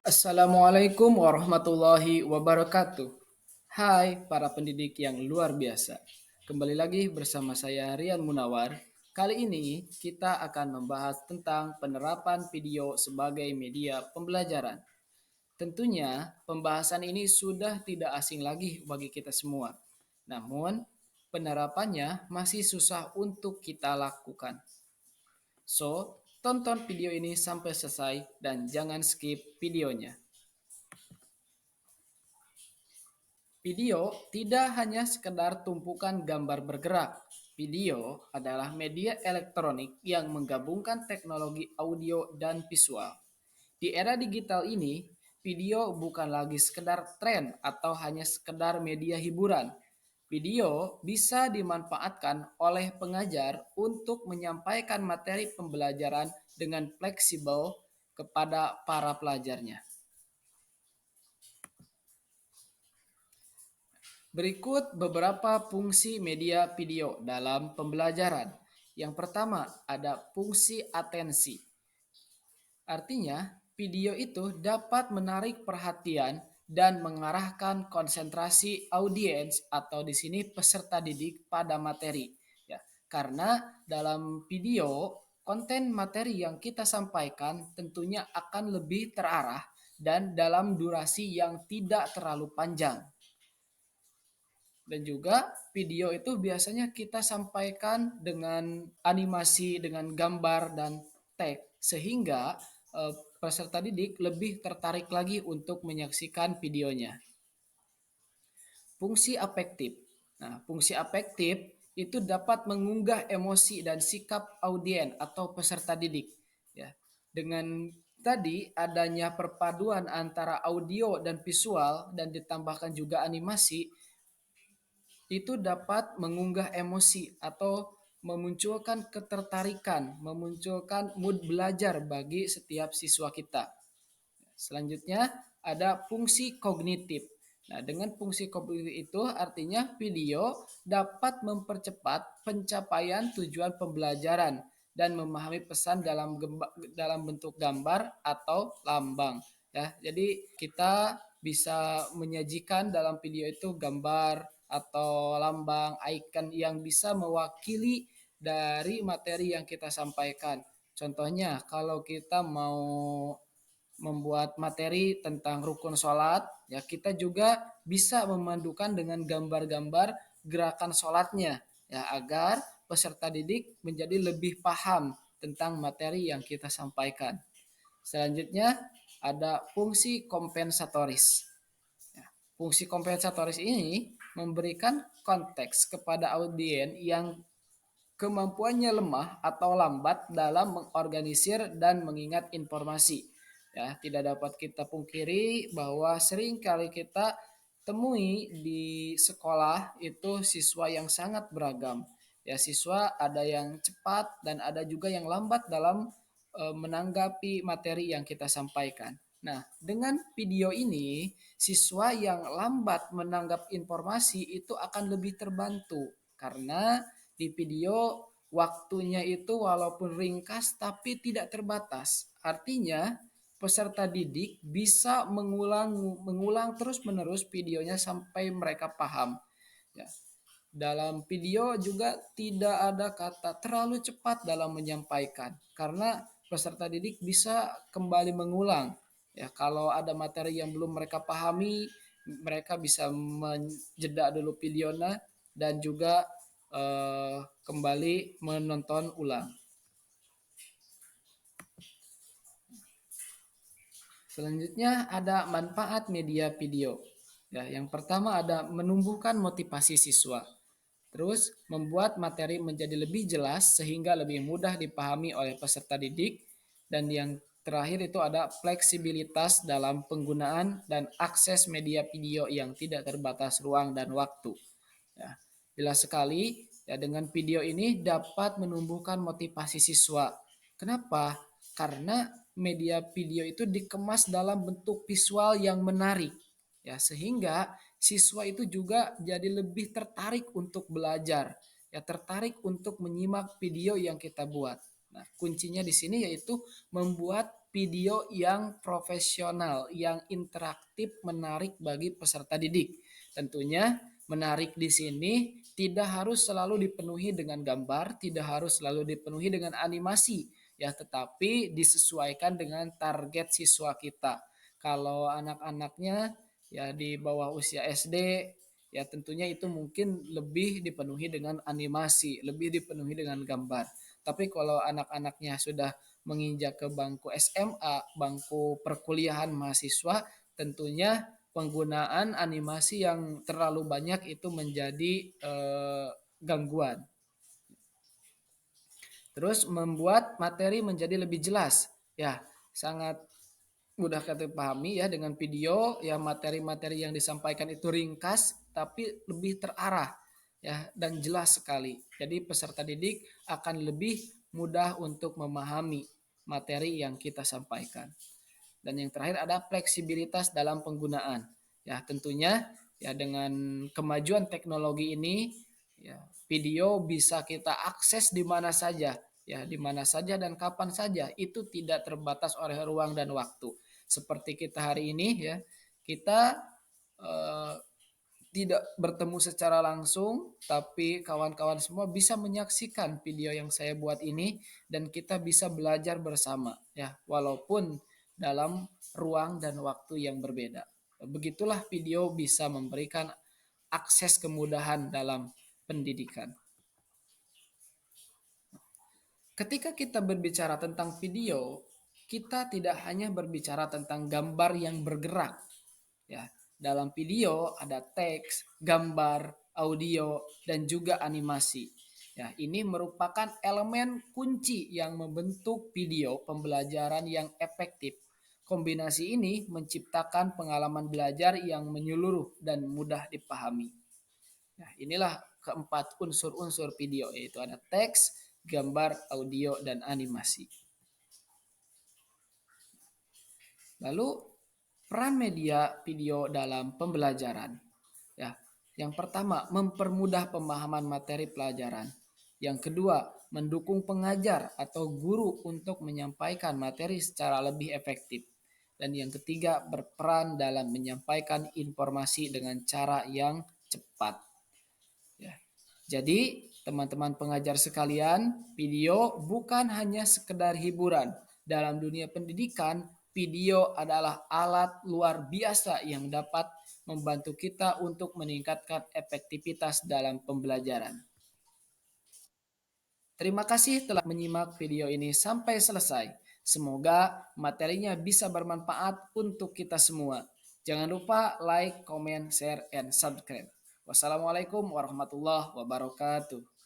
Assalamualaikum warahmatullahi wabarakatuh. Hai para pendidik yang luar biasa. Kembali lagi bersama saya Rian Munawar. Kali ini kita akan membahas tentang penerapan video sebagai media pembelajaran. Tentunya pembahasan ini sudah tidak asing lagi bagi kita semua. Namun penerapannya masih susah untuk kita lakukan. So, tonton video ini sampai selesai dan jangan skip videonya. Video tidak hanya sekedar tumpukan gambar bergerak. Video adalah media elektronik yang menggabungkan teknologi audio dan visual. Di era digital ini, video bukan lagi sekedar tren atau hanya sekedar media hiburan. Video bisa dimanfaatkan oleh pengajar untuk menyampaikan materi pembelajaran dengan fleksibel kepada para pelajarnya. Berikut beberapa fungsi media video dalam pembelajaran. Yang pertama, ada fungsi atensi. Artinya, video itu dapat menarik perhatian dan mengarahkan konsentrasi audiens atau di sini peserta didik pada materi. Ya, karena dalam video, konten materi yang kita sampaikan tentunya akan lebih terarah dan dalam durasi yang tidak terlalu panjang. Dan juga video itu biasanya kita sampaikan dengan animasi, dengan gambar dan teks sehingga peserta didik lebih tertarik lagi untuk menyaksikan videonya. Fungsi afektif. Nah, fungsi afektif itu dapat mengunggah emosi dan sikap audien atau peserta didik. Ya, dengan tadi adanya perpaduan antara audio dan visual dan ditambahkan juga animasi, itu dapat mengunggah emosi atau memunculkan ketertarikan, memunculkan mood belajar bagi setiap siswa kita. Selanjutnya ada fungsi kognitif. Nah, dengan fungsi kognitif itu artinya video dapat mempercepat pencapaian tujuan pembelajaran dan memahami pesan dalam bentuk gambar atau lambang. Ya, jadi kita bisa menyajikan dalam video itu gambar atau lambang, icon yang bisa mewakili dari materi yang kita sampaikan. Contohnya, kalau kita mau membuat materi tentang rukun sholat, ya kita juga bisa memandukan dengan gambar-gambar gerakan sholatnya, ya agar peserta didik menjadi lebih paham tentang materi yang kita sampaikan. Selanjutnya ada fungsi kompensatoris. Ya, fungsi kompensatoris ini memberikan konteks kepada audien yang kemampuannya lemah atau lambat dalam mengorganisir dan mengingat informasi. Ya, tidak dapat kita pungkiri bahwa sering kali kita temui di sekolah itu siswa yang sangat beragam. Ya, siswa ada yang cepat dan ada juga yang lambat dalam menanggapi materi yang kita sampaikan. Nah, dengan video ini, siswa yang lambat menanggap informasi itu akan lebih terbantu karena di video waktunya itu walaupun ringkas tapi tidak terbatas. Artinya peserta didik bisa mengulang terus-menerus videonya sampai mereka paham. Ya. Dalam video juga tidak ada kata terlalu cepat dalam menyampaikan karena peserta didik bisa kembali mengulang. Ya, kalau ada materi yang belum mereka pahami, mereka bisa menjeda dulu videonya dan juga kembali menonton ulang. Selanjutnya ada manfaat media video. Ya, yang pertama ada menumbuhkan motivasi siswa. Terus membuat materi menjadi lebih jelas sehingga lebih mudah dipahami oleh peserta didik. Dan yang terakhir itu ada fleksibilitas dalam penggunaan dan akses media video yang tidak terbatas ruang dan waktu. Ya, jelas sekali ya dengan video ini dapat menumbuhkan motivasi siswa. Kenapa? Karena media video itu dikemas dalam bentuk visual yang menarik. Ya, sehingga siswa itu juga jadi lebih tertarik untuk belajar, ya tertarik untuk menyimak video yang kita buat. Nah, kuncinya di sini yaitu membuat video yang profesional, yang interaktif, menarik bagi peserta didik. Tentunya menarik di sini tidak harus selalu dipenuhi dengan gambar, tidak harus selalu dipenuhi dengan animasi, ya, tetapi disesuaikan dengan target siswa kita. Kalau anak-anaknya ya di bawah usia SD, ya tentunya itu mungkin lebih dipenuhi dengan animasi, lebih dipenuhi dengan gambar. Tapi kalau anak-anaknya sudah menginjak ke bangku SMA, bangku perkuliahan mahasiswa, tentunya penggunaan animasi yang terlalu banyak itu menjadi gangguan. Terus membuat materi menjadi lebih jelas. Ya, sangat mudah kita pahami ya dengan video ya, materi-materi yang disampaikan itu ringkas tapi lebih terarah ya dan jelas sekali. Jadi peserta didik akan lebih mudah untuk memahami materi yang kita sampaikan. Dan yang terakhir ada fleksibilitas dalam penggunaan. Ya, tentunya ya dengan kemajuan teknologi ini ya video bisa kita akses di mana saja, ya di mana saja dan kapan saja. Itu tidak terbatas oleh ruang dan waktu. Seperti kita hari ini ya, kita eh, tidak bertemu secara langsung, tapi kawan-kawan semua bisa menyaksikan video yang saya buat ini dan kita bisa belajar bersama ya, walaupun dalam ruang dan waktu yang berbeda. Begitulah video bisa memberikan akses kemudahan dalam pendidikan. Ketika kita berbicara tentang video, kita tidak hanya berbicara tentang gambar yang bergerak. Ya, dalam video ada teks, gambar, audio, dan juga animasi. Ya, ini merupakan elemen kunci yang membentuk video pembelajaran yang efektif. Kombinasi ini menciptakan pengalaman belajar yang menyeluruh dan mudah dipahami. Nah, inilah keempat unsur-unsur video, yaitu ada teks, gambar, audio, dan animasi. Lalu peran media video dalam pembelajaran. Ya, yang pertama, mempermudah pemahaman materi pelajaran. Yang kedua, mendukung pengajar atau guru untuk menyampaikan materi secara lebih efektif. Dan yang ketiga, berperan dalam menyampaikan informasi dengan cara yang cepat. Ya. Jadi, teman-teman pengajar sekalian, video bukan hanya sekedar hiburan. Dalam dunia pendidikan, video adalah alat luar biasa yang dapat membantu kita untuk meningkatkan efektivitas dalam pembelajaran. Terima kasih telah menyimak video ini sampai selesai. Semoga materinya bisa bermanfaat untuk kita semua. Jangan lupa like, comment, share, and subscribe. Wassalamualaikum warahmatullahi wabarakatuh.